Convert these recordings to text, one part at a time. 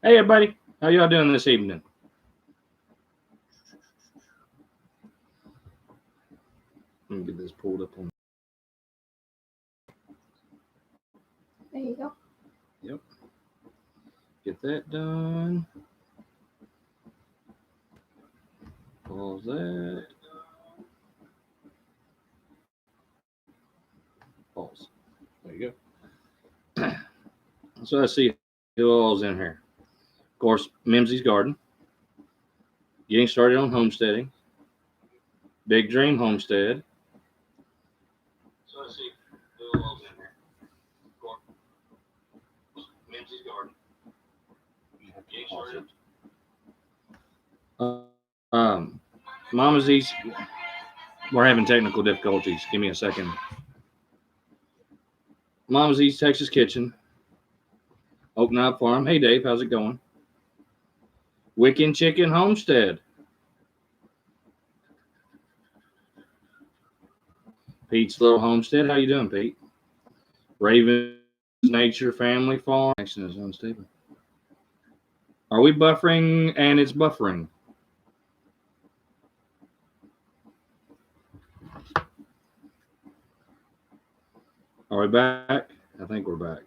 Hey, everybody. How y'all doing this evening? Let me get this pulled up on. There you go. Yep. Get that done. Pause that. Pause. There you go. So let's see who all's in here. Of course, Mimsy's Garden. Getting started on homesteading. Big Dream Homestead. So let's see who all's in here. Of course, Mimsy's Garden. Getting started. Mama Z's. We're having technical difficulties. Give me a second. Mama Z's Texas Kitchen. Oak Knob Farm. Hey, Dave. How's it going? Wiccan Chicken Homestead. Pete's Little Homestead. How you doing, Pete? Raven's Nature Family Farm. Action is unstable. Are we buffering? And it's buffering. Are we back? I think we're back.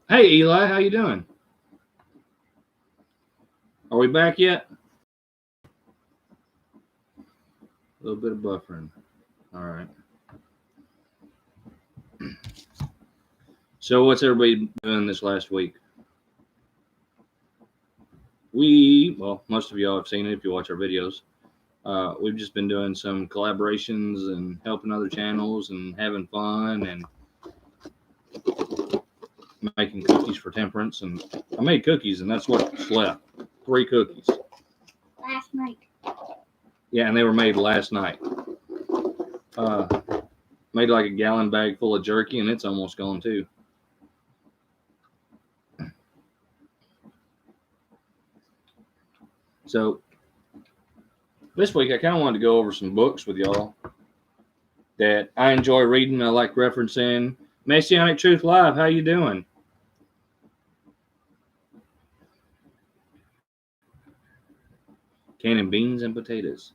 Hey, Eli. How you doing? Are we back yet? A little bit of buffering. All right. So what's everybody doing this last week? Well, most of y'all have seen it if you watch our videos. We've just been doing some collaborations and helping other channels and having fun and making cookies for temperance. And I made cookies, and that's what's left. 3 cookies. Last night. Yeah, and they were made last night. Made like a gallon bag full of jerky, and it's almost gone too. So this week I kind of wanted to go over some books with y'all that I enjoy reading. I like referencing. Messianic Truth Live, how you doing? Canning beans and potatoes.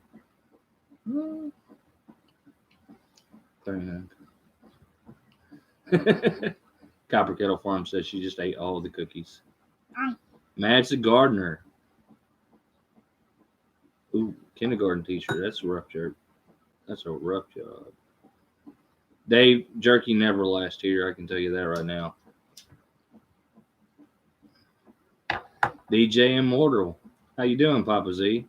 Copper Kettle Farm says she just ate all of the cookies. Mad's the gardener. Ooh, kindergarten teacher. That's a rough job. That's a rough job. Dave, jerky never lasts here. I can tell you that right now. DJ Immortal. How you doing, Papa Z?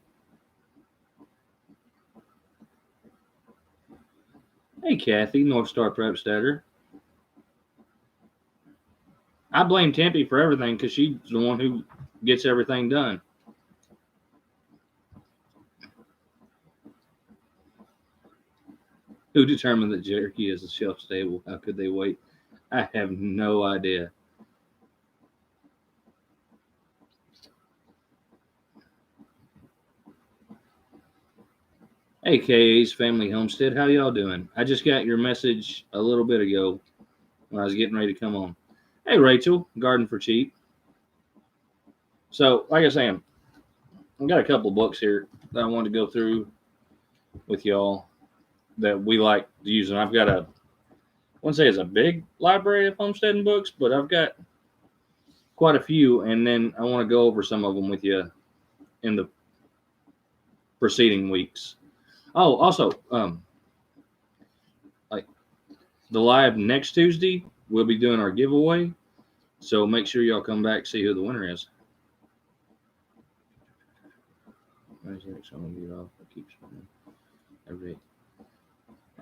Hey, Kathy, North Star Prep Statter. I blame Tempe for everything because she's the one who gets everything done. Who determined that jerky is a shelf stable? How could they wait? I have no idea. Hey, KA's Family Homestead, how y'all doing? I just got your message a little bit ago when I was getting ready to come on. Hey, Rachel, Garden for Cheap. So, like I was saying, I've got a couple of books here that I want to go through with y'all that we like to use. And I've got I wouldn't say it's a big library of homesteading books, but I've got quite a few. And then I want to go over some of them with you in the preceding weeks. Oh, also, like the live next Tuesday, we'll be doing our giveaway. So make sure y'all come back, see who the winner is.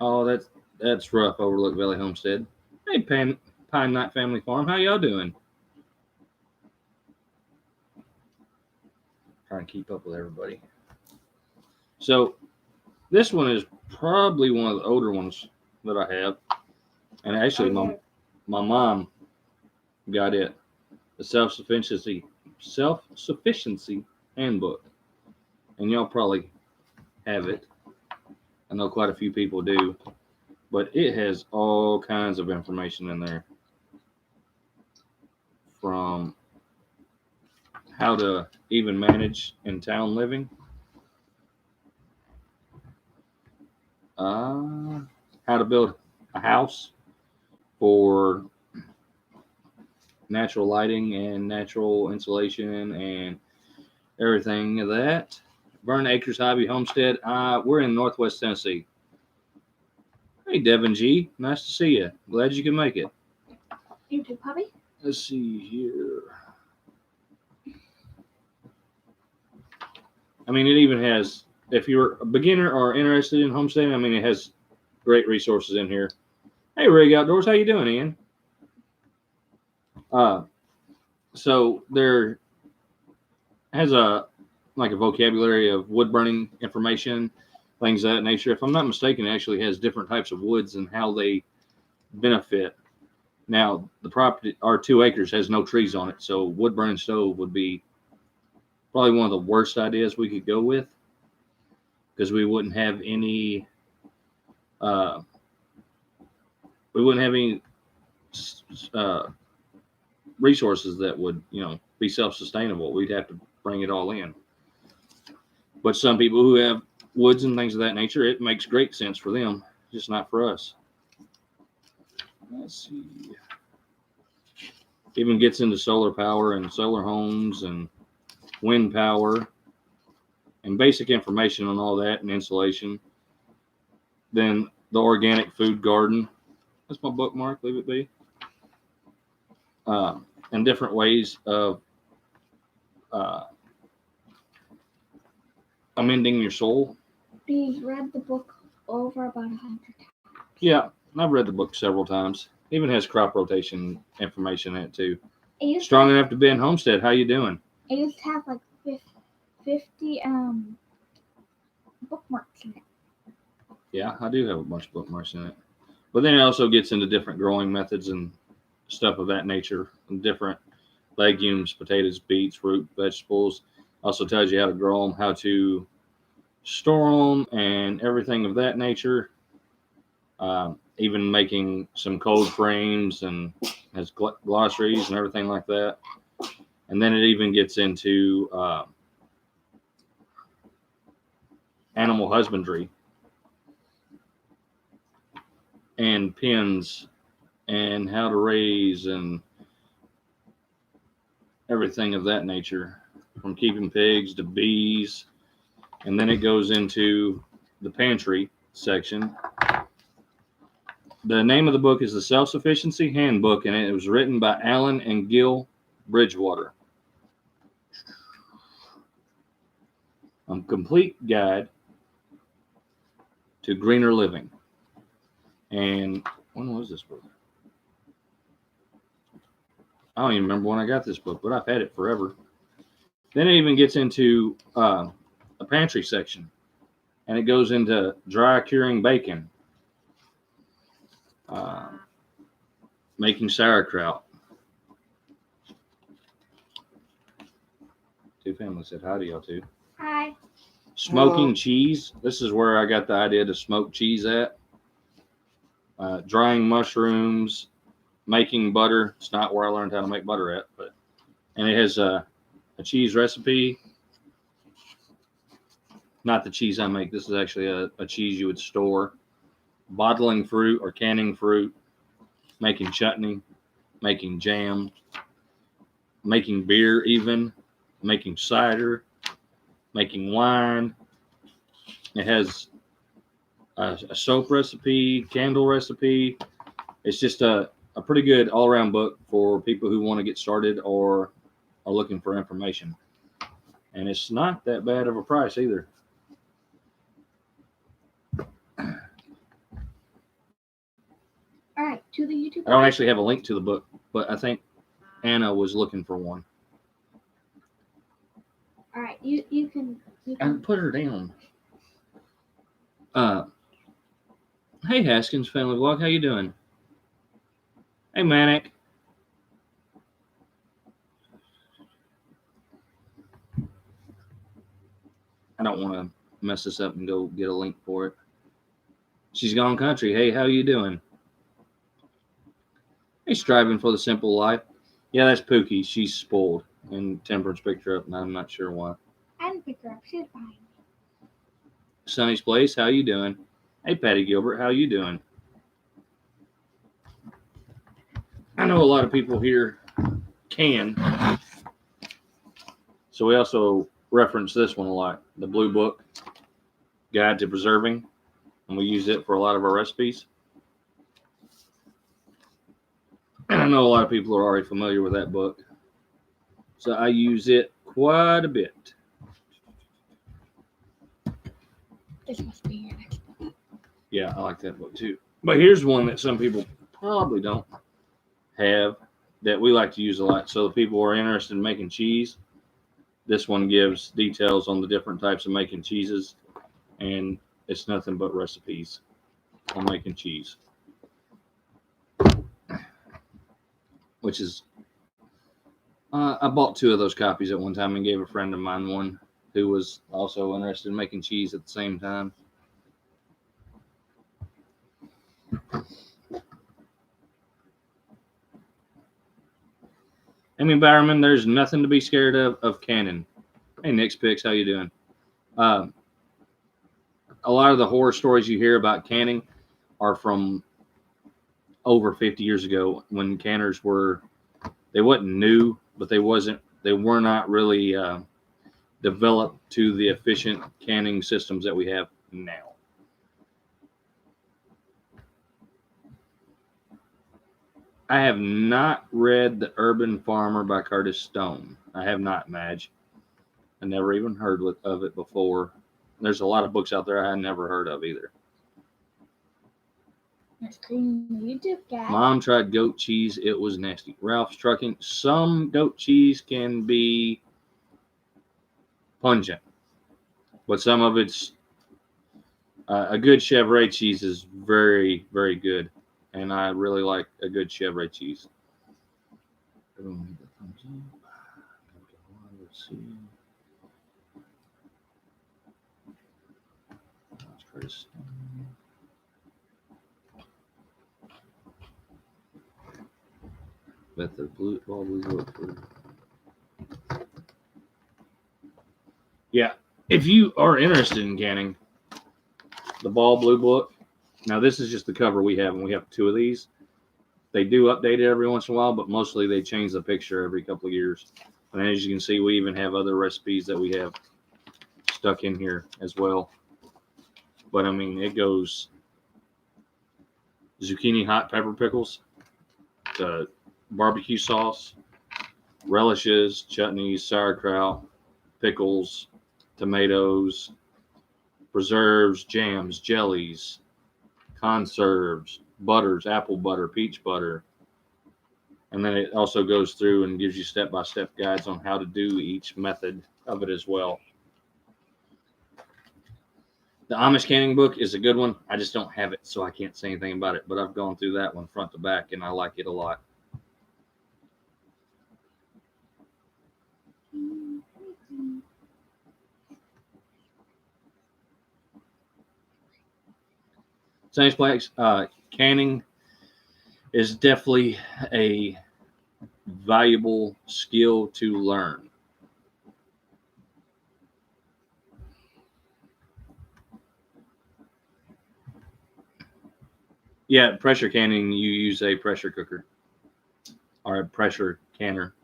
Oh, that's rough. Overlook Valley Homestead. Hey, Pine Knot Family Farm. How y'all doing? Trying to keep up with everybody. So this one is probably one of the older ones that I have. And actually, my mom got it. The Self-Sufficiency Handbook. And y'all probably have it. I know quite a few people do. But it has all kinds of information in there. from how to even manage in town living. How to build a house for natural lighting and natural insulation and everything of that. Burn Acres Hobby Homestead. We're in Northwest Tennessee. Hey, Devin G. Nice to see you. Glad you can make it. You too, puppy. Let's see here. I mean, it even has, if you're a beginner or interested in homesteading, I mean, it has great resources in here. Hey, Rig Outdoors, how you doing, Ian? So there has a vocabulary of wood burning information, things of that nature. If I'm not mistaken, it actually has different types of woods and how they benefit. Now, the property, our 2 acres, has no trees on it, so wood burning stove would be probably one of the worst ideas we could go with, because we wouldn't have any resources that would, be self-sustainable. We'd have to bring it all in. But some people who have woods and things of that nature, it makes great sense for them, just not for us. Let's see. Even gets into solar power and solar homes and wind power and basic information on all that and insulation. Then the organic food garden. That's my bookmark. Leave it be. And different ways of amending your soil. You've read the book over about 100 times. Yeah, I've read the book several times. Even has crop rotation information in it too. Strong enough to be in Homestead. How you doing? It used to have like 50 bookmarks in it. Yeah, I do have a bunch of bookmarks in it. But then it also gets into different growing methods and stuff of that nature, and different legumes, potatoes, beets, root vegetables. Also tells you how to grow them, how to store them, and everything of that nature. Even making some cold frames, and has glossaries and everything like that. And then it even gets into animal husbandry and pens and how to raise and everything of that nature, from keeping pigs to bees. And then it goes into the pantry section. The name of the book is The Self-Sufficiency Handbook, and it was written by Alan and Gil Bridgewater. A complete guide to greener living. And when was this book? I don't even remember when I got this book, but I've had it forever. Then it even gets into a pantry section, and it goes into dry curing bacon, making sauerkraut. Two families said hi to y'all too. Hi. Smoking cheese. This is where I got the idea to smoke cheese at. Drying mushrooms, making butter. It's not where I learned how to make butter at, and it has a cheese recipe. Not the cheese I make. This is actually a cheese you would store. Bottling fruit or canning fruit, making chutney, making jam, making beer even, making cider, making wine. It has a soap recipe, candle recipe. It's just a pretty good all-around book for people who want to get started or are looking for information. And it's not that bad of a price either. All right, to the YouTube. I don't actually have a link to the book, but I think Anna was looking for one. All right, you can. And put her down. Hey Haskins Family Vlog, how you doing? Hey Manic. I don't want to mess this up and go get a link for it. She's gone country. Hey, how you doing? Hey, striving for the simple life. Yeah, that's Pookie. She's spoiled, and Temperance picked her up, and I'm not sure why. I didn't pick her up. She was behind me. Sonny's Place, how you doing? Hey, Patty Gilbert, how you doing? I know a lot of people here can, so we also reference this one a lot, the Blue Book Guide to Preserving, and we use it for a lot of our recipes. And I know a lot of people are already familiar with that book, so I use it quite a bit. This must be your next book. Yeah, I like that book too. But here's one that some people probably don't have that we like to use a lot. So the people who are interested in making cheese, this one gives details on the different types of making cheeses, and it's nothing but recipes on making cheese, which is I bought 2 of those copies at one time and gave a friend of mine one who was also interested in making cheese at the same time. Amy Bowerman, there's nothing to be scared of canning. Hey, Nick's Picks, how you doing? A lot of the horror stories you hear about canning are from over 50 years ago when canners they wasn't new, but they were not really developed to the efficient canning systems that we have now. I have not read The Urban Farmer by Curtis Stone. I have not, Madge. I never even heard of it before. There's a lot of books out there I had never heard of either. That's cream YouTube guy. Mom tried goat cheese. It was nasty. Ralph's Trucking. Some goat cheese can be pungent, but some of it's a good Chevrolet cheese is very, very good, and I really like a good Chevrolet cheese. Let's see. But the blue book for. Yeah, if you are interested in canning, the Ball Blue Book. Now this is just the cover we have, and we have 2 of these. They do update it every once in a while, but mostly they change the picture every couple of years. And as you can see, we even have other recipes that we have stuck in here as well. But I mean, it goes zucchini hot pepper pickles to barbecue sauce, relishes, chutneys, sauerkraut, pickles, tomatoes, preserves, jams, jellies, conserves, butters, apple butter, peach butter. And then it also goes through and gives you step-by-step guides on how to do each method of it as well. The Amish canning book is a good one. I just don't have it, so I can't say anything about it. But I've gone through that one front to back, and I like it a lot. Saints Blacks, canning is definitely a valuable skill to learn. Yeah, pressure canning, you use a pressure cooker or a pressure canner.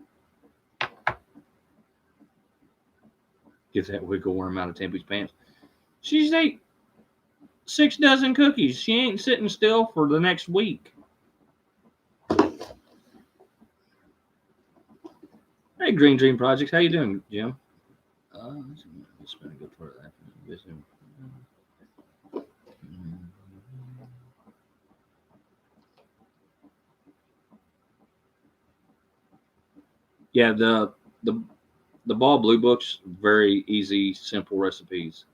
Get that wiggle worm out of Tempe's pants. She's ate 6 dozen cookies. She ain't sitting still for the next week. Hey, Green Dream Projects, how you doing, Jim? It's been a good part of that. Yeah, the Ball Blue Book's very easy, simple recipes.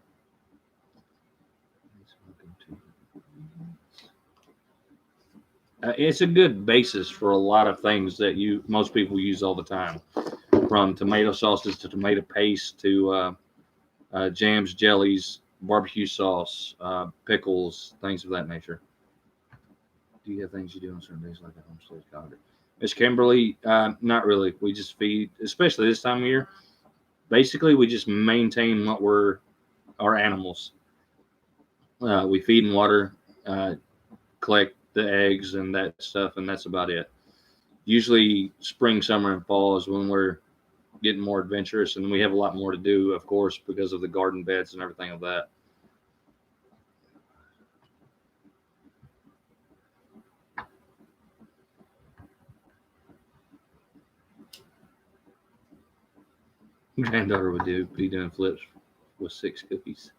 It's a good basis for a lot of things that most people use all the time, from tomato sauces to tomato paste to jams, jellies, barbecue sauce, pickles, things of that nature. Do you have things you do on certain days like a homestead calendar? Miss Kimberly, not really. We just feed, especially this time of year. Basically, we just maintain our animals. We feed and water, collect the eggs and that stuff, and that's about it. Usually, spring, summer, and fall is when we're getting more adventurous, and we have a lot more to do, of course, because of the garden beds and everything of that. Granddaughter would be doing flips with 6 cookies.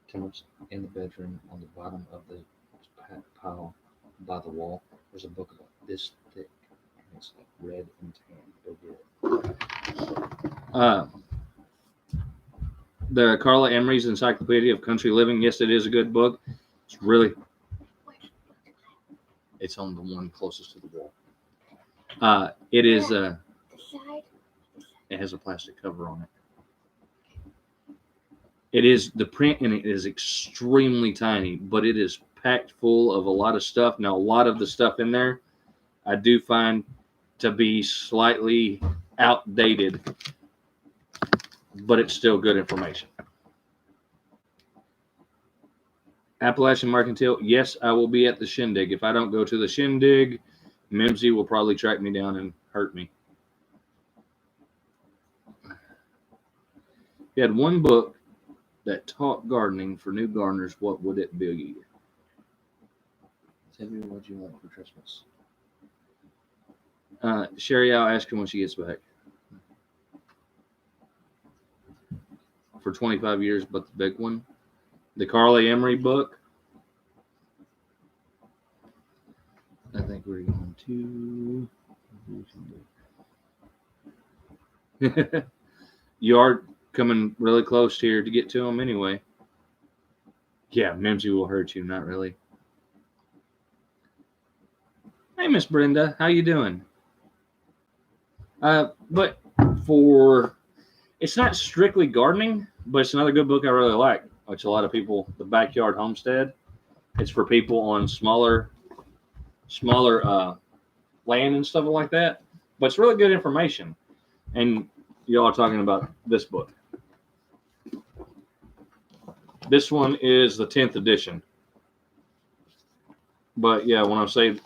Tim's in the bedroom on the bottom of the pile by the wall. There's a book about this thick, and it's like red and tan. Go get it. The Carla Emery's Encyclopedia of Country Living. Yes, it is a good book. It's on the one closest to the wall. It is. It has a plastic cover on it. It is, the print in it is extremely tiny, but it is packed full of a lot of stuff. Now, a lot of the stuff in there, I do find to be slightly outdated, but it's still good information. Appalachian Mercantile, yes, I will be at the shindig. If I don't go to the shindig, Mimsy will probably track me down and hurt me. If you had one book that taught gardening for new gardeners, what would it be? Tell me what you want for Christmas. Sherry, I'll ask her when she gets back. For 25 years, but the big one. The Carly Emery book. I think we're going to... You are coming really close here to get to them anyway. Yeah, Mimsy will hurt you, not really. Hey, Miss Brenda, how you doing? But it's not strictly gardening, but it's another good book I really like, which a lot of people, The Backyard Homestead. It's for people on smaller land and stuff like that. But it's really good information. And y'all are talking about this book. This one is the 10th edition. But yeah, when I say,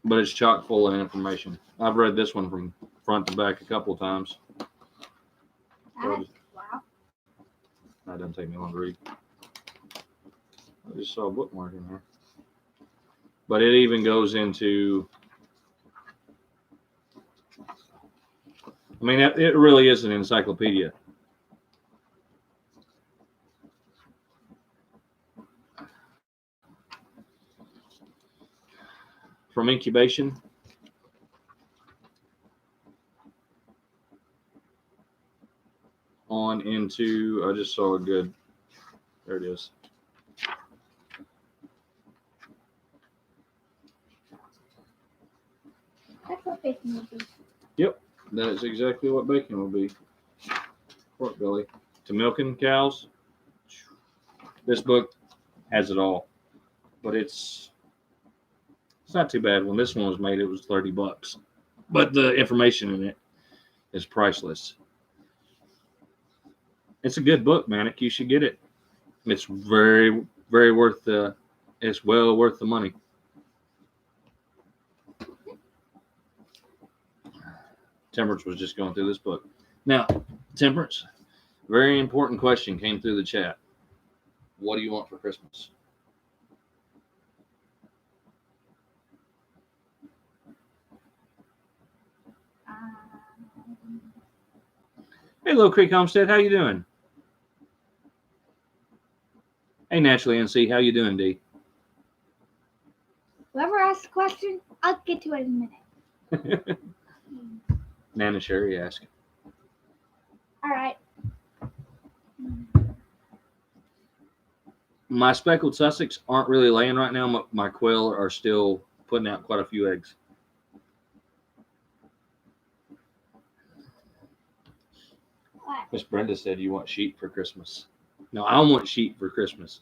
but it's chock full of information. I've read this one from front to back a couple of times. Wow. That doesn't take me long to read. I just saw a bookmark in here. But it even goes into, it really is an encyclopedia. From incubation on into, I just saw a good, there it is. That's what bacon will be. Yep, that is exactly what bacon will be. Pork belly. To milking cows. This book has it all. But it's not too bad. When this one was made, it was $30. But the information in it is priceless. It's a good book, Manic. You should get it. It's very, very worth it's well worth the money. Temperance was just going through this book. Now, Temperance, very important question came through the chat. What do you want for Christmas? Hey, Little Creek Homestead, how you doing? Hey, Naturally NC, how you doing, D? Whoever asked the question, I'll get to it in a minute. Nana Sherry asked. All right. My speckled Sussex aren't really laying right now. My quail are still putting out quite a few eggs. What? Miss Brenda said you want sheep for Christmas. No, I want sheep for Christmas.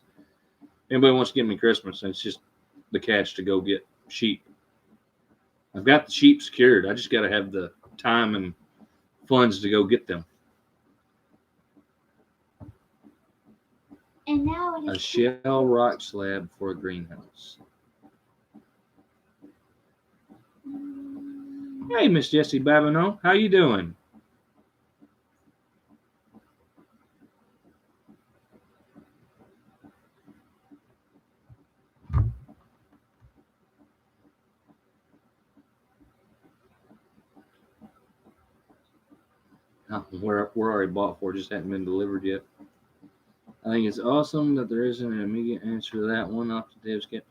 Anybody wants to give me Christmas, and it's just the cash to go get sheep. I've got the sheep secured. I just got to have the time and funds to go get them. And now it A is shell rock slab for a greenhouse. Hey, Miss Jessie Babineau, how you doing? Oh, we're already bought for, just hadn't been delivered yet. I think it's awesome that there isn't an immediate answer to that one off the Dave's kit.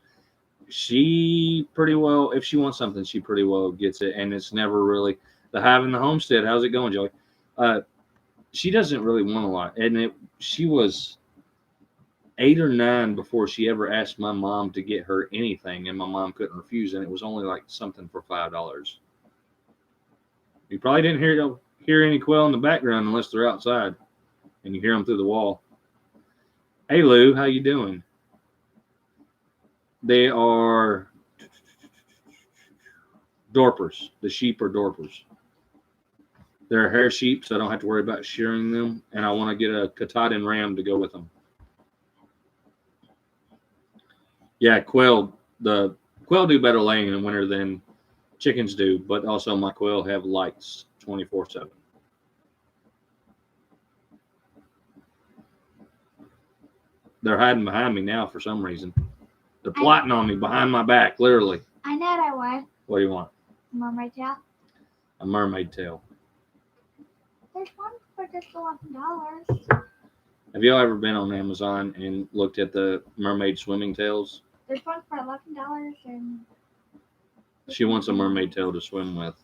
She pretty well, if she wants something, she pretty well gets it, and it's never really the hive and the homestead. How's it going, Joey? She doesn't really want a lot, and she was 8 or 9 before she ever asked my mom to get her anything, and my mom couldn't refuse, and it was only like something for $5. You probably didn't hear any quail in the background unless they're outside, and you hear them through the wall. Hey Lou, how you doing? They are dorpers. The sheep are dorpers. They're hair sheep, so I don't have to worry about shearing them, and I want to get a Katahdin ram to go with them. Yeah, quail. The quail do better laying in the winter than chickens do, but also my quail have lights 24/7. They're hiding behind me now for some reason. They're plotting on me behind my back, literally. I know what I want. What do you want? Mermaid tail. A mermaid tail. There's one for just $11. Have y'all ever been on Amazon and looked at the mermaid swimming tails? There's one for $11 and She wants a mermaid tail to swim with.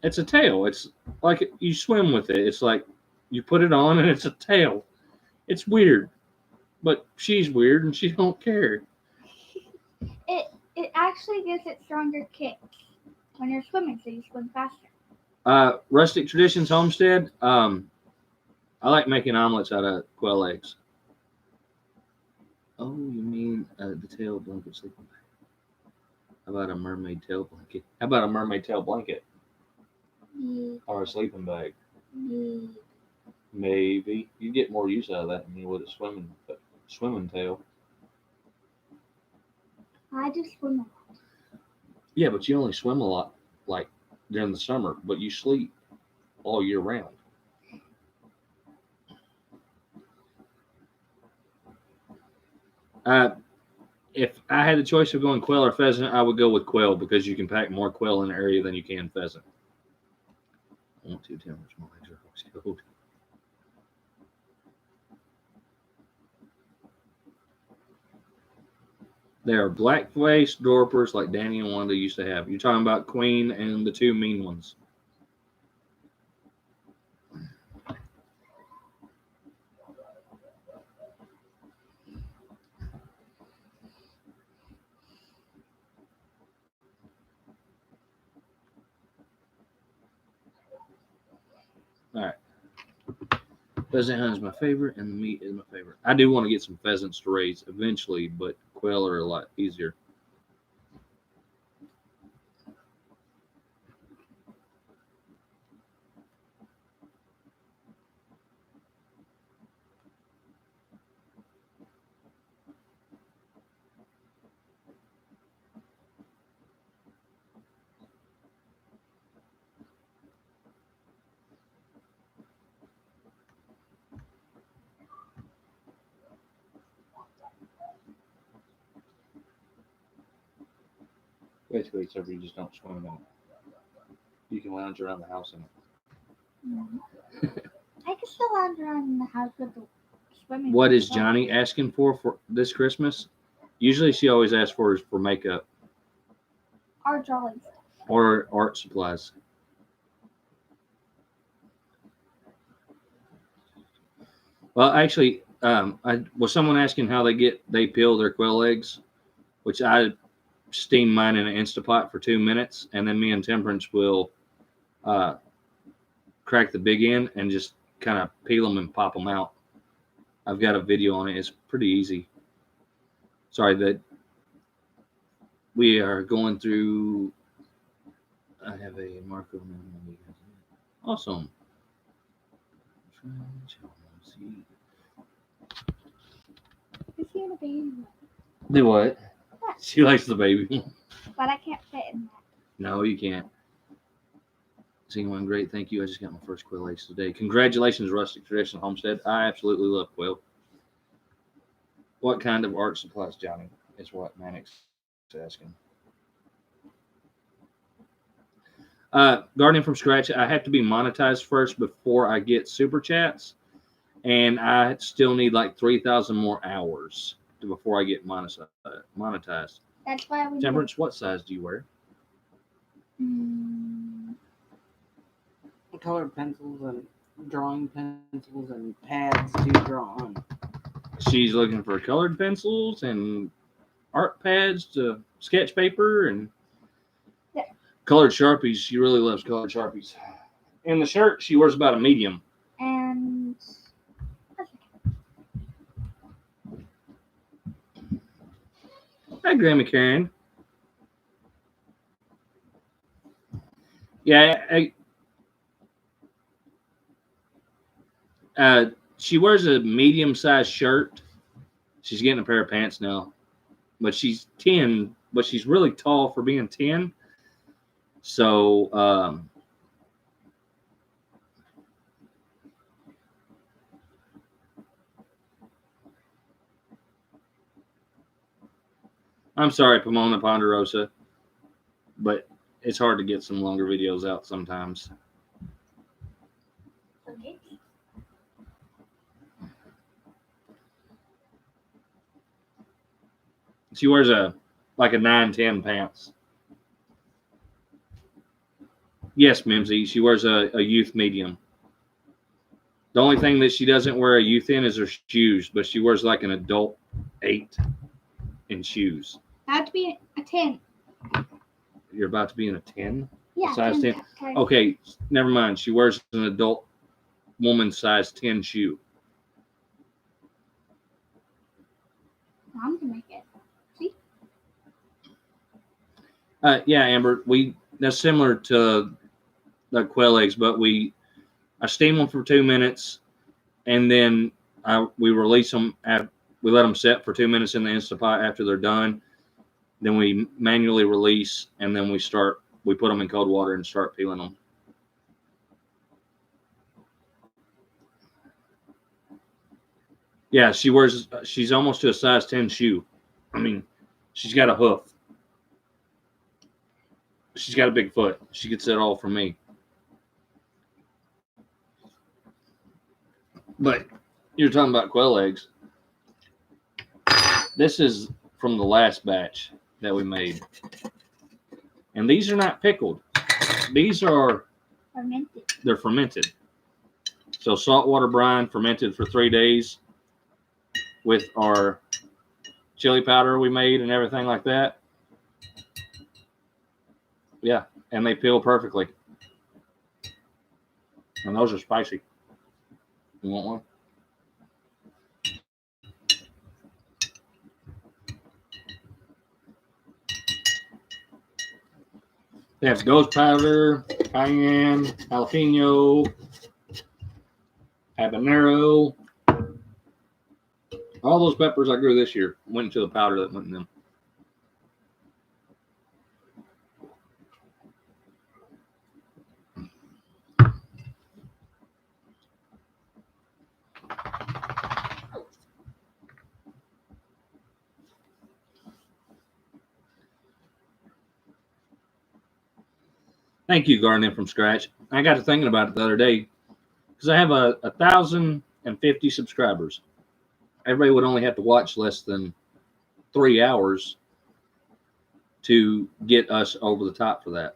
It's a tail. It's like you swim with it. It's like you put it on and it's a tail. It's weird. But she's weird and she don't care. it actually gives it stronger kicks when you're swimming, so you swim faster. Rustic Traditions Homestead. I like making omelets out of quail eggs. Oh, you mean the tail blanket sleeping bag? How about a mermaid tail blanket? How about a mermaid tail blanket? Yeah. Or a sleeping bag? Yeah. Maybe. You get more use out of that than you would a swimming tail. I do swim a lot. Yeah, but you only swim a lot, like during the summer, but you sleep all year round. If I had the choice of going quail or pheasant, I would go with quail because you can pack more quail in an area than you can pheasant. I want to tell me my legs are always cold. They are black-faced dorpers like Danny and Wanda used to have. You're talking about Queen and the two mean ones. All right. Pheasant hunt is my favorite, and the meat is my favorite. I do want to get some pheasants to raise eventually, but quail are a lot easier. Basically, except you just don't swim in it. You can lounge around the house in it. Mm-hmm. I can still lounge around in the house with the swimming. What is Johnny asking for this Christmas? Usually she always asks for makeup. Or drawings. Or art supplies. Well, actually, was someone asking how they peel their quail eggs, which I steam mine in an Instapot for 2 minutes, and then me and Temperance will crack the big end and just kind of peel them and pop them out. I've got a video on it. It's pretty easy. Sorry that we are going through. I have a Marco. Awesome. You see the baby, Do what? She likes the baby. but I can't fit in that. No, you can't. Seeing one great. Thank you. I just got my first quail eggs today. Congratulations, Rustic Tradition Homestead. I absolutely love quail. What kind of art supplies, Johnny? Is what Mannix is asking. Gardening from scratch. I have to be monetized first before I get super chats, and I still need like 3,000 more hours before I get monetized. That's why we Temperance, what size do you wear? Colored pencils and drawing pencils and pads to draw on. She's looking for colored pencils and art pads to sketch paper and colored Sharpies. She really loves colored Sharpies. And the shirt, she wears about a medium. And Hi, Grandma Karen. Yeah, she wears a medium-sized shirt. She's getting a pair of pants now. But she's 10, but she's really tall for being 10. So, I'm sorry, Pomona Ponderosa, but it's hard to get some longer videos out sometimes. okay. She wears a 9-10 pants. Yes, Mimsy, she wears a youth medium. The only thing that she doesn't wear a youth in is her shoes, but she wears like an adult 8 in shoes. I have to be a 10. You're about to be in a 10? Yeah, Size 10? Okay. Okay, never mind. She wears an adult woman size 10 shoe. I'm gonna make it. See? Yeah, Amber, that's similar to the quail eggs, but I steam them for 2 minutes, and then we release them. We let them set for 2 minutes in the Instapot after they're done. Then we manually release, and then we put them in cold water and start peeling them. Yeah, she's almost to a size 10 shoe. I mean, she's got a hoof. She's got a big foot. She gets that all from me. But you're talking about quail eggs. This is from the last batch that we made. And these are not pickled. These are Fermented. They're fermented. So saltwater brine fermented for 3 days with our chili powder we made and everything like that. Yeah, and they peel perfectly. And those are spicy. You want one? They have ghost powder, cayenne, jalapeno, habanero. All those peppers I grew this year went into the powder that went in them. Thank you, gardening from scratch. I got to thinking about it the other day because I have 1,050 subscribers. Everybody would only have to watch less than 3 hours to get us over the top for that.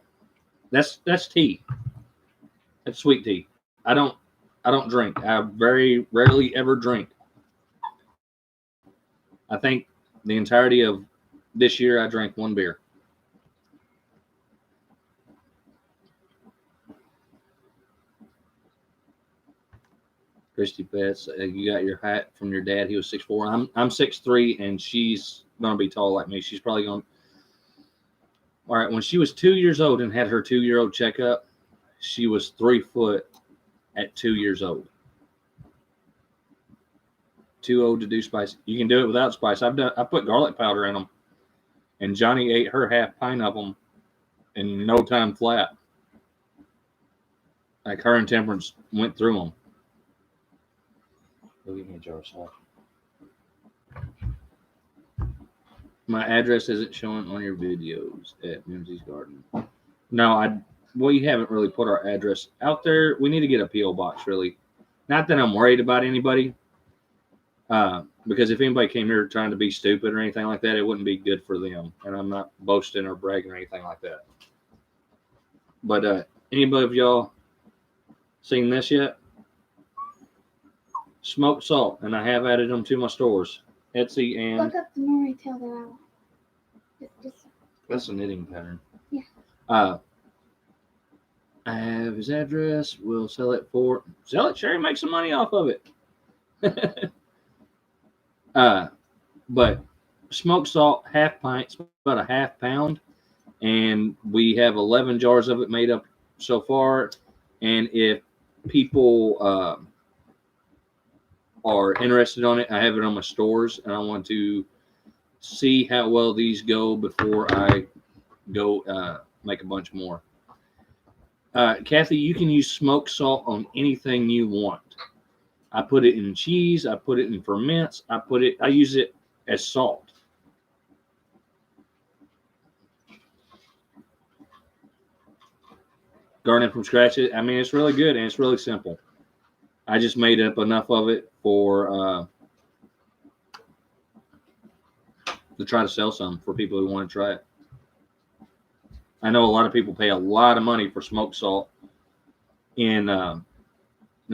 That's tea. That's sweet tea. I don't drink. I very rarely ever drink. I think the entirety of this year I drank 1 beer. Christy Betts, you got your hat from your dad. He was 6'4". I'm 6'3", and she's gonna be tall like me. She's probably going. All right, when she was 2 years old and had her 2-year-old checkup, she was 3 foot at 2 years old. Too old to do spice. You can do it without spice. I put garlic powder in them, and Johnny ate her half pint of them in no time flat. Like her and Temperance went through them. Go give me a jar of salt. My address isn't showing on your videos at Mimsy's Garden. No, we haven't really put our address out there. We need to get a P.O. box, really. Not that I'm worried about anybody. Because if anybody came here trying to be stupid or anything like that, it wouldn't be good for them. And I'm not boasting or bragging or anything like that. But anybody of y'all seen this yet? Smoked salt, and I have added them to my stores, Etsy and. Look up the more retail that I want. That's a knitting pattern. Yeah. I have his address. We'll sell it. Sherry, make some money off of it. But smoked salt, half pints, about a half pound, and we have 11 jars of it made up so far. And if people are interested on it, I have it on my stores, and I want to see how well these go before I go make a bunch more. Kathy, you can use smoked salt on anything you want. I put it in cheese. I put it in ferments. I use it as salt. Gardening from scratch. I mean, it's really good and it's really simple. I just made up enough of it for to try to sell some for people who want to try it. I know a lot of people pay a lot of money for smoked salt in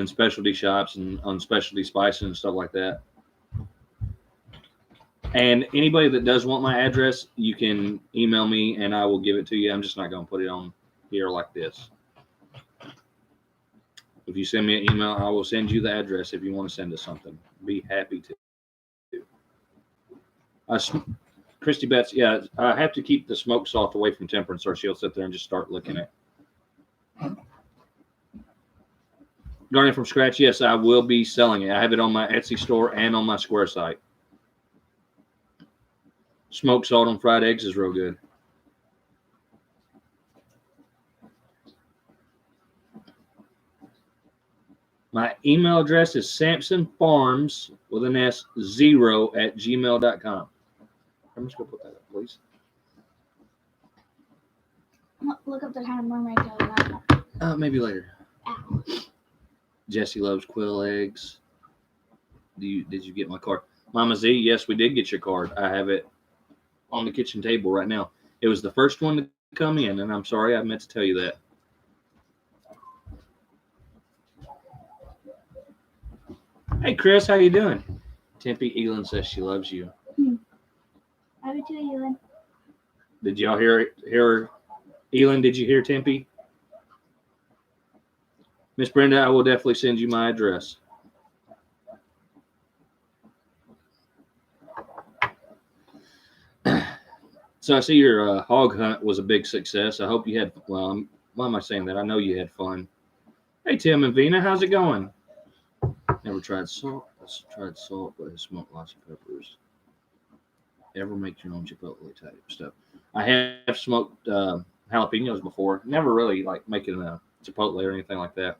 specialty shops and on specialty spices and stuff like that. And anybody that does want my address, you can email me and I will give it to you. I'm just not going to put it on here like this. If you send me an email, I will send you the address if you want to send us something. Be happy to. Christy Betts, yeah, I have to keep the smoked salt away from Temperance or she'll sit there and just start licking it. Gardening from scratch, yes, I will be selling it. I have it on my Etsy store and on my Square site. Smoked salt on fried eggs is real good. My email address is sampsonfarms with an S 0@gmail.com. I'm just going to put that up, please. Look up the kind of mermaid tail that I want. Maybe later. Ow. Jesse loves quill eggs. Did you get my card? Mama Z, yes, we did get your card. I have it on the kitchen table right now. It was the first one to come in, and I'm sorry I meant to tell you that. Hey, Chris, how you doing? Tempe Elin says she loves you. Love you too, Elin. Did y'all hear Elin, did you hear Tempe? Miss Brenda, I will definitely send you my address. So I see your hog hunt was a big success. I hope you had, well, why am I saying that? I know you had fun. Hey, Tim and Vina, how's it going? Never tried salt. I tried salt, but I smoked lots of peppers. Ever make your own chipotle type stuff? I have smoked jalapenos before. Never really like making a chipotle or anything like that.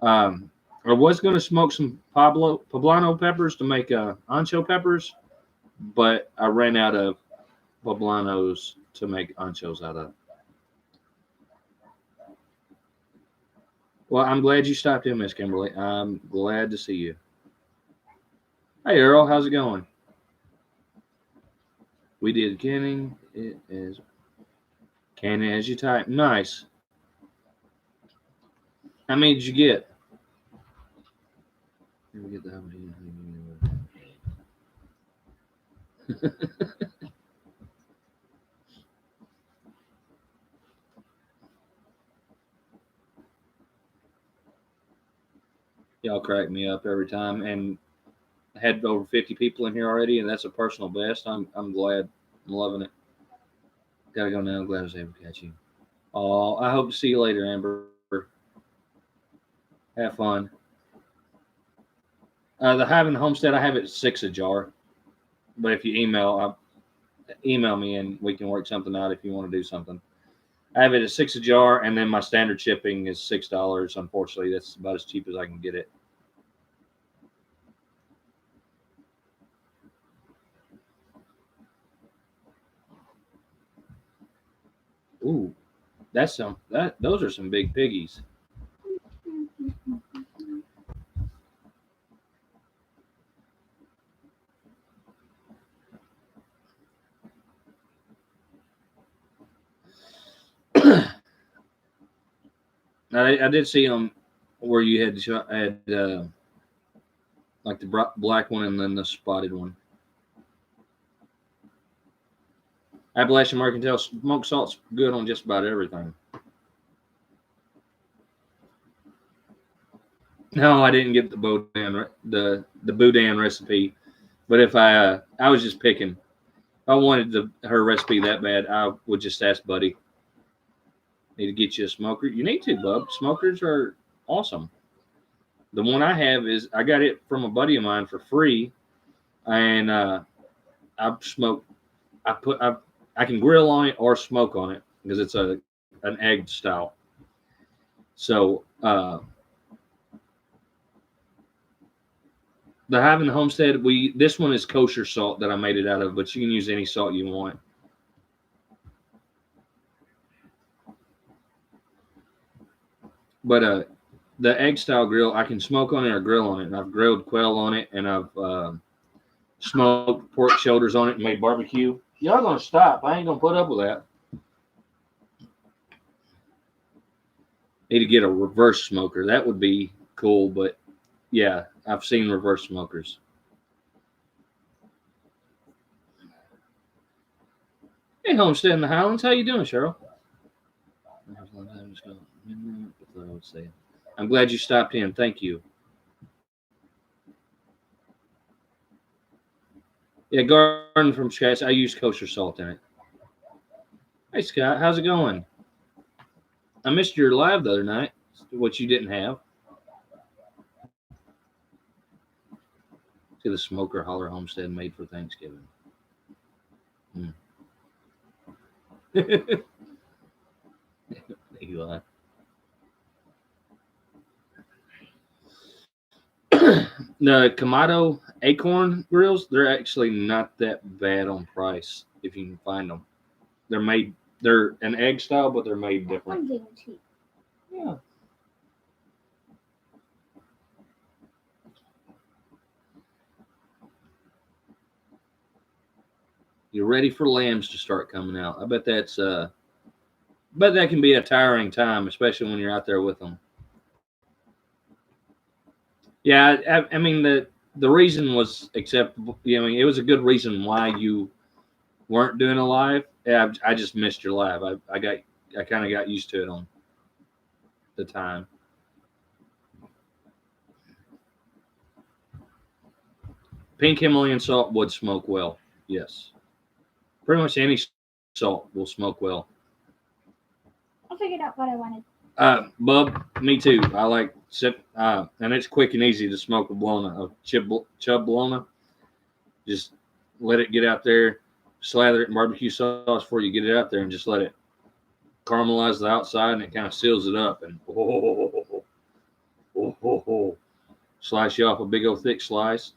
I was going to smoke some poblano peppers to make ancho peppers, but I ran out of poblanos to make anchos out of. Well, I'm glad you stopped in, Miss Kimberly. I'm glad to see you. Hey, Earl, how's it going? We did canning. It is canning as you type. Nice. How many did you get? Let me get that. Y'all crack me up every time, and had over 50 people in here already, and that's a personal best. I'm glad. I'm loving it. Gotta go now. Glad I was able to catch you. Oh, I hope to see you later, Amber. Have fun. The Hive and the Homestead, I have it at $6 a jar. But if you email me and we can work something out if you want to do something. I have it at $6 a jar, and then my standard shipping is $6. Unfortunately, that's about as cheap as I can get it. Ooh, those are some big piggies. Now, I did see them where you had like the black one and then the spotted one. Appalachian Mercantile smoked salt's good on just about everything. No, I didn't get the boudin recipe, but if I was just picking. If I wanted her recipe that bad, I would just ask Buddy. Need to get you a smoker. You need to, bub. Smokers are awesome. The one I have is I got it from a buddy of mine for free, and I smoke. I can grill on it or smoke on it because it's an egg style. So the Hive and the Homestead, this one is kosher salt that I made it out of, but you can use any salt you want. But the egg style grill, I can smoke on it or grill on it. And I've grilled quail on it, and I've smoked pork shoulders on it and made barbecue. Y'all gonna stop? I ain't gonna put up with that. Need to get a reverse smoker. That would be cool, but yeah, I've seen reverse smokers. Hey, Homestead in the Highlands, how you doing, Cheryl? I'm glad you stopped in. Thank you. Yeah, garden from scratch. I use kosher salt in it. Hey, Scott, how's it going? I missed your live the other night, which you didn't have. See the smoker holler homestead made for Thanksgiving. Eli. The Kamado acorn grills, they're actually not that bad on price if you can find them. They're an egg style, but they're made different. Yeah. You're ready for lambs to start coming out. I bet that can be a tiring time, especially when you're out there with them. Yeah, I mean the reason was acceptable. I mean, it was a good reason why you weren't doing a live. Yeah, I just missed your live. I kind of got used to it on the time. Pink Himalayan salt would smoke well. Yes, pretty much any salt will smoke well. I figured out what I wanted. Bub, me too. I like and it's quick and easy to smoke a chub bologna. Just let it get out there, slather it in barbecue sauce before you get it out there, and just let it caramelize the outside, and it kind of seals it up. And slice you off a big old thick slice.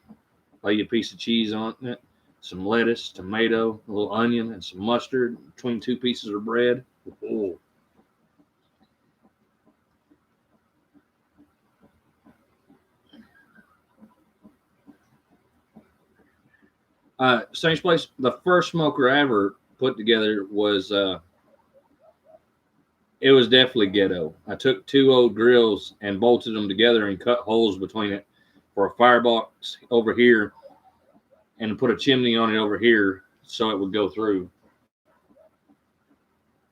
Lay a piece of cheese on it, some lettuce, tomato, a little onion, and some mustard between two pieces of bread. Oh. Same place. The first smoker I ever put together was it was definitely ghetto. I took two old grills and bolted them together and cut holes between it for a firebox over here, and put a chimney on it over here so it would go through.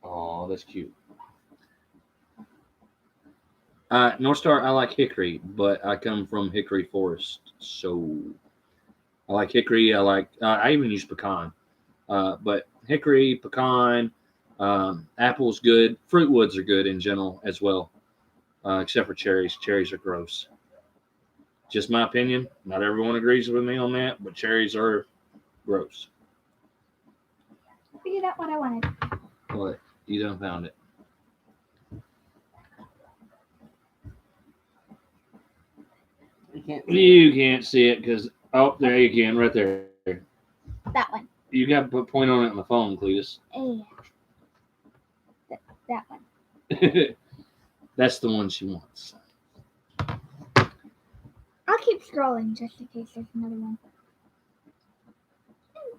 Oh, that's cute. North Star, I like hickory, but I come from hickory forest, so I like hickory. I even use pecan, but hickory, pecan, apple's good. Fruit woods are good in general as well, except for cherries. Cherries are gross. Just my opinion. Not everyone agrees with me on that, but cherries are gross. I figured out what I wanted. What? You done found it. You can't. You can't see it because there you can, right there. That one. You got to put point on it on the phone, Cletus. Yeah. That one. That's the one she wants. I'll keep scrolling just in case there's another one.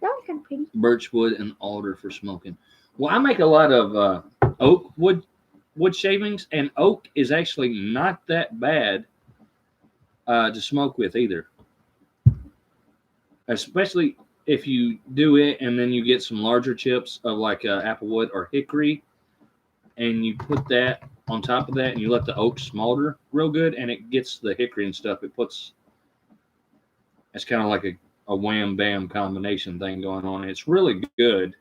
That one's kind of pretty. Birchwood and alder for smoking. Well, I make a lot of oak wood shavings, and oak is actually not that bad to smoke with either. Especially if you do it and then you get some larger chips of like applewood or hickory, and you put that on top of that, and you let the oak smolder real good, and it gets the hickory and stuff. It's kind of like a wham bam combination thing going on. It's really good.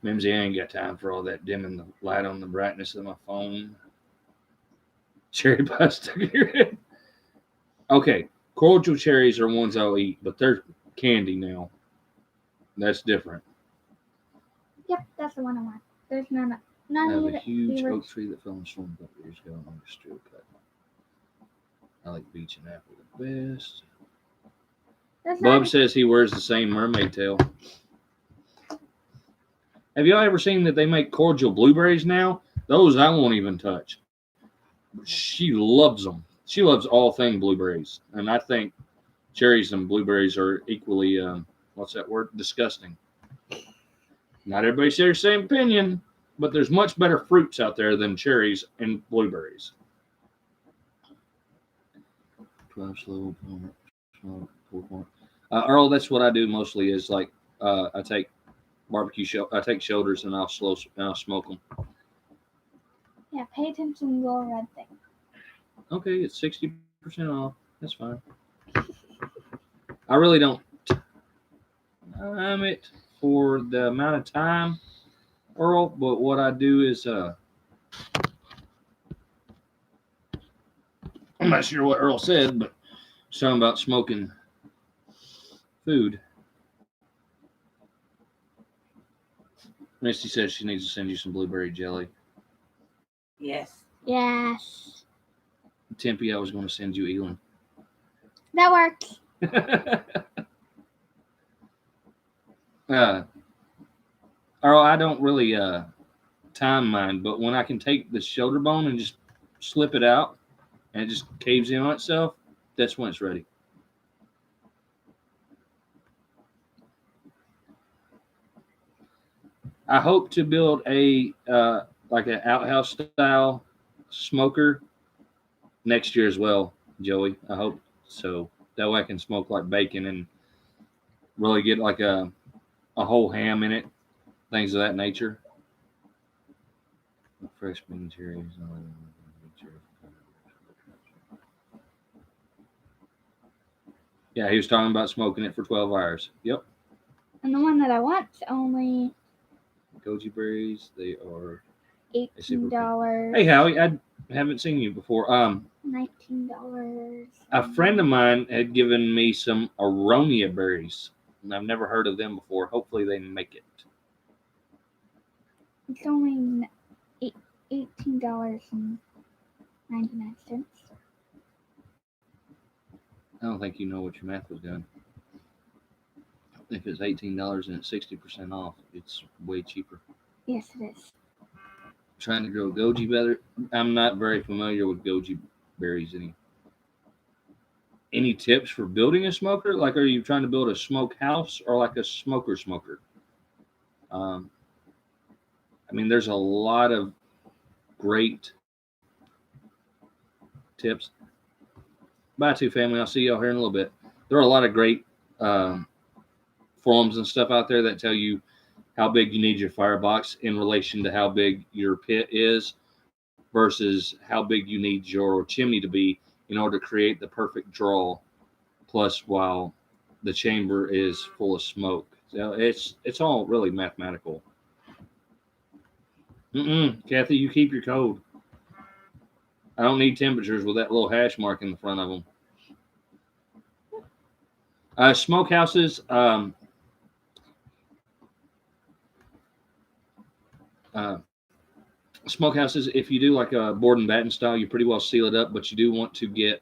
Mimsy, I ain't got time for all that dimming the light on the brightness of my phone. Cherry pie stuck in your head. Okay, cordial cherries are ones I'll eat, but they're candy now. That's different. Yep, that's the one I want. There's none I have of a it. huge We were- oak tree that fell in a storm a couple years ago, and I'm still cutting. I like beech and apple the best. There's Bub not. says he wears the same mermaid tail. Have y'all ever seen that they make cordial blueberries now? Those I won't even touch. She loves them. She loves all thing blueberries, and I think cherries and blueberries are equally what's that word? Disgusting. Not everybody shares the same opinion, but there's much better fruits out there than cherries and blueberries. 12 slow point, slow 4 point. Earl, that's what I do mostly. Is like I take I take shoulders and I'll smoke them. Yeah, pay attention to the little red thing. Okay, it's 60% off. That's fine. I really don't time it for the amount of time, Earl, but what I do is I'm not sure what Earl said, but something about smoking food. Misty says she needs to send you some blueberry jelly. Yes. Yes. Tempe, I was going to send you Elon. That works. Earl, I don't really time mine, but when I can take the shoulder bone and just slip it out and it just caves in on itself, that's when it's ready. I hope to build a like an outhouse style smoker next year as well, Joey. I hope so. That way I can smoke like bacon and really get like a whole ham in it, things of that nature. Fresh bean cherries. Yeah, he was talking about smoking it for 12 hours. Yep. And the one that I want's only Goji berries, they are $18. Hey Howie, I haven't seen you before. $19. A friend of mine had given me some aronia berries, and I've never heard of them before. Hopefully they make it. It's only $18.99. I don't think you know what your math was doing. If it's $18 and it's 60% off, it's way cheaper. Yes, it is. Trying to grow goji berry. I'm not very familiar with goji berries. Any tips for building a smoker? Like, are you trying to build a smoke house or like a smoker? I mean, there's a lot of great tips. Bye, two family. I'll see y'all here in a little bit. There are a lot of great forums and stuff out there that tell you how big you need your firebox in relation to how big your pit is versus how big you need your chimney to be in order to create the perfect draw. Plus, while the chamber is full of smoke, so it's all really mathematical. Kathy, you keep your code. I don't need temperatures with that little hash mark in the front of them. Smokehouses. Uh, Smokehouses, if you do like a board and batten style, you pretty well seal it up, but you do want to get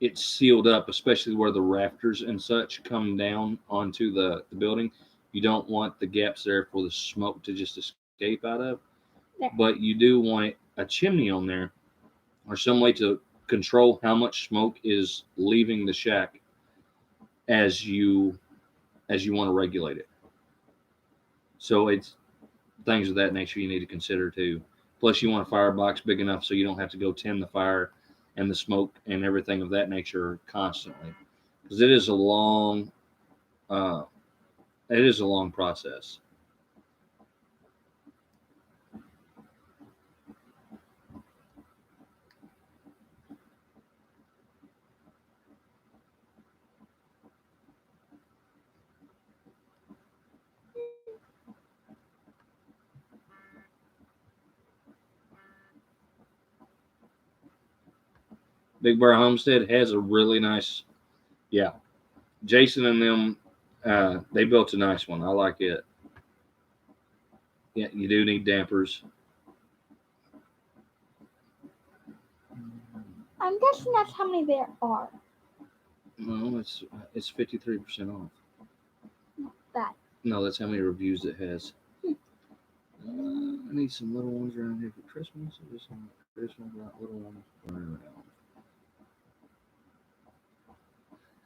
it sealed up, especially where the rafters and such come down onto the building. You don't want the gaps there for the smoke to just escape out of, but you do want a chimney on there or some way to control how much smoke is leaving the shack as you want to regulate it. So it's things of that nature you need to consider too. Plus, you want a firebox big enough so you don't have to go tend the fire and the smoke and everything of that nature constantly, because it is a long process. Big Bear Homestead has a really nice, yeah. Jason and them, they built a nice one. I like it. Yeah, you do need dampers. I'm guessing that's how many there are. No, it's 53% off. Not bad. No, that's how many reviews it has. I need some little ones around here for Christmas. I just want Christmas without little ones running around.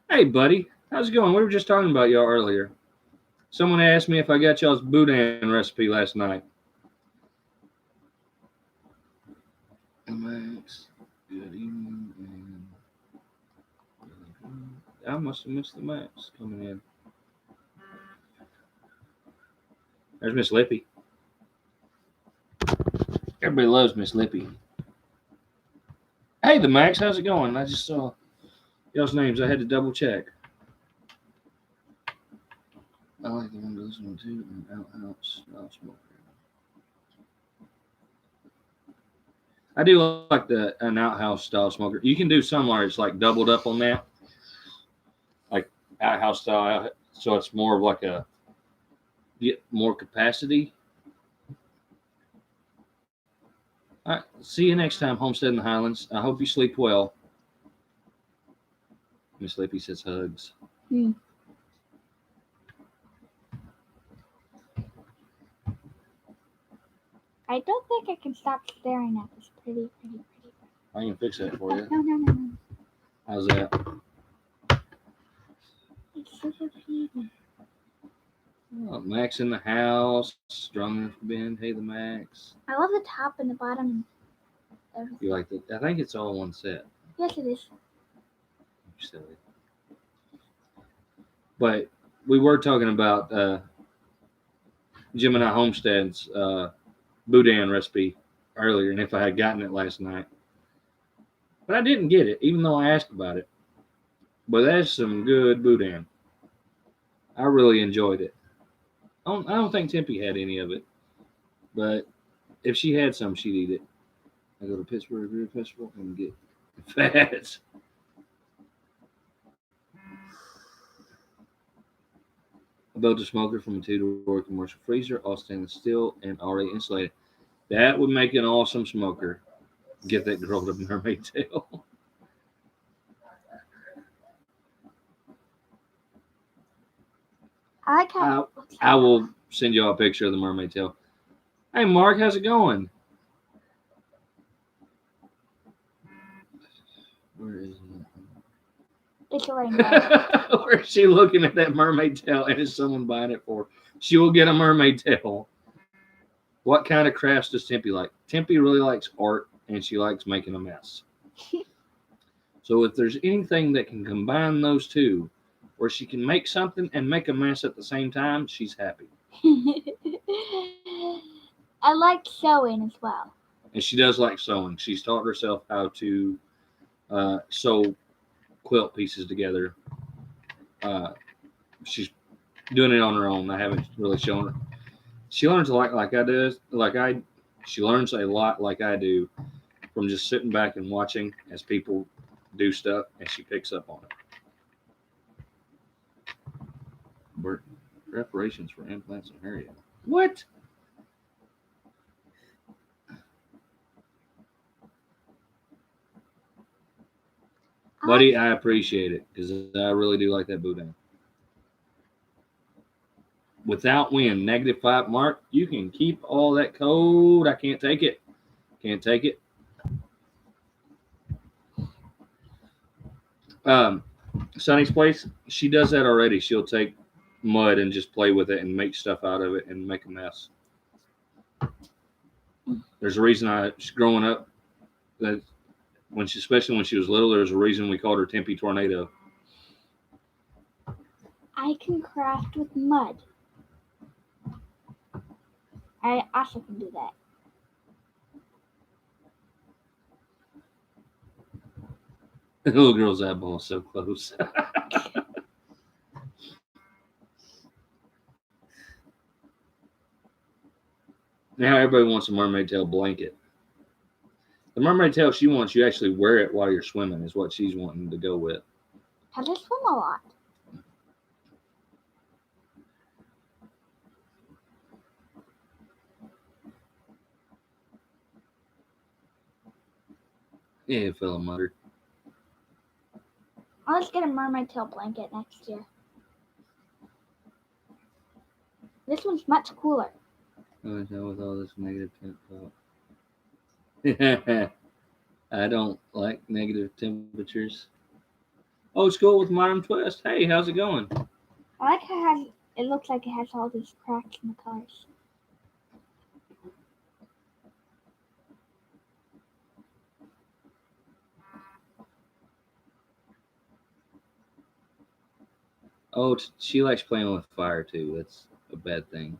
Hey, buddy, how's it going? We were just talking about y'all earlier. Someone asked me if I got y'all's boudin recipe last night. Max, good evening. I must have missed the Max coming in. There's Miss Lippy. Everybody loves Miss Lippy. Hey, the Max, how's it going? I just saw y'all's names. I had to double check. I like the one to listen to and outhouse style smoker. I do like an outhouse style smoker. You can do some where it's like doubled up on that, like outhouse style, so it's more of like a get more capacity. All right, see you next time, Homestead in the Highlands. I hope you sleep well. Miss Lippy says hugs. I don't think I can stop staring at this pretty. I can fix that for you. No. How's that? It's super pretty. Oh, Max in the house. Strong enough to bend. Hey, the Max. I love the top and the bottom. Everything. You like that? I think it's all one set. Yes, it is. You're silly. But we were talking about Gemini Homestead's boudin recipe earlier, and if I had gotten it last night. But I didn't get it, even though I asked about it. But that's some good boudin. I really enjoyed it. I don't think Tempe had any of it, but if she had some, she'd eat it. I go to Pittsburgh Beer Festival and get fats. I built a smoker from a 2-door commercial freezer, all stainless steel and already insulated. That would make an awesome smoker. Get that girl to mermaid tail. I like how. I will send you all a picture of the mermaid tail. Hey, Mark, how's it going? Where is it? It's a rainbow. Where is she looking at that mermaid tail and is someone buying it for her? She will get a mermaid tail. What kind of crafts does Tempe like? Tempe really likes art and she likes making a mess. So if there's anything that can combine those two, where she can make something and make a mess at the same time, she's happy. I like sewing as well. And she does like sewing. She's taught herself how to sew quilt pieces together. She's doing it on her own. I haven't really shown her. She learns a lot like I do. She learns a lot like I do from just sitting back and watching as people do stuff, and she picks up on it. Preparations for implants in Harriet. What? Buddy, I appreciate it because I really do like that boudin. Without wind, -5 mark, you can keep all that cold. I can't take it. Can't take it. Sonny's place, she does that already. She'll take mud and just play with it and make stuff out of it and make a mess. There's a reason growing up, that especially when she was little, there's a reason we called her Tempe Tornado. I can craft with mud. I also can do that. The little girl's eyeball is so close. Now everybody wants a mermaid tail blanket. The mermaid tail she wants, you actually wear it while you're swimming, is what she's wanting to go with. I just swim a lot. Yeah, fellow muttered. I'll just get a mermaid tail blanket next year. This one's much cooler. With all this negative temp. I don't like negative temperatures. Oh, it's cool with Modern Twist. Hey, how's it going? I like how it looks like it has all these cracks in the cars. Oh, she likes playing with fire too. That's a bad thing.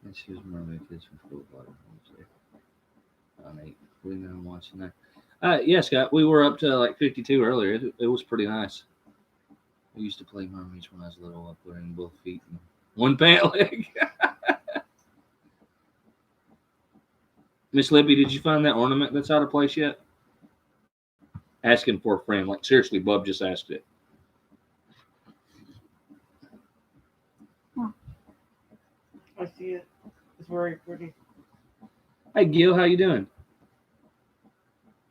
And she was mermaid kids from school. We're now watching that. Yeah, Scott, we were up to like 52 earlier. It was pretty nice. I used to play mermaids when I was little, up wearing both feet and one pant leg. Miss Libby, did you find that ornament that's out of place yet? Asking for a friend. Like, seriously, Bub just asked it. I see it. It's very pretty. Hey, Gil, how you doing?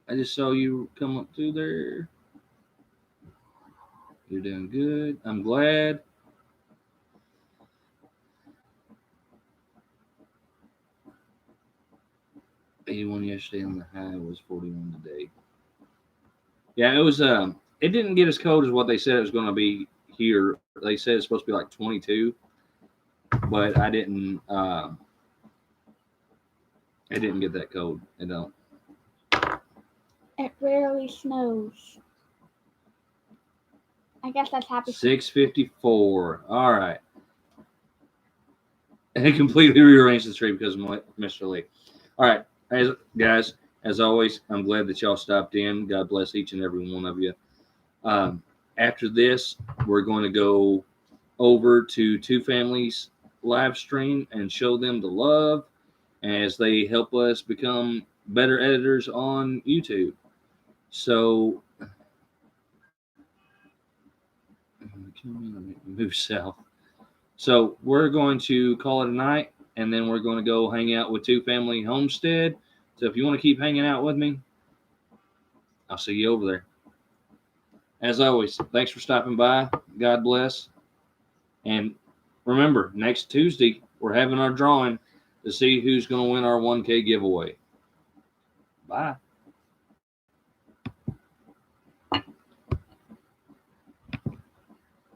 I just saw you come up through there. You're doing good. I'm glad. $81 yesterday, and the high was 41 today. Yeah, it was. It didn't get as cold as what they said it was going to be here. They said it's supposed to be like 22, but I didn't. It didn't get that cold. It don't. It rarely snows. I guess that's happy. 6:54. All right. And it completely rearranged the tree because of Mr. Lee. All right, guys. As always, I'm glad that y'all stopped in. God bless each and every one of you. After this, we're going to go over to Two Families live stream and show them the love as they help us become better editors on YouTube. So, move south. So we're going to call it a night, and then we're going to go hang out with Two Family Homestead. So if you want to keep hanging out with me, I'll see you over there. As always, thanks for stopping by. God bless. And remember, next Tuesday, we're having our drawing to see who's going to win our 1K giveaway. Bye.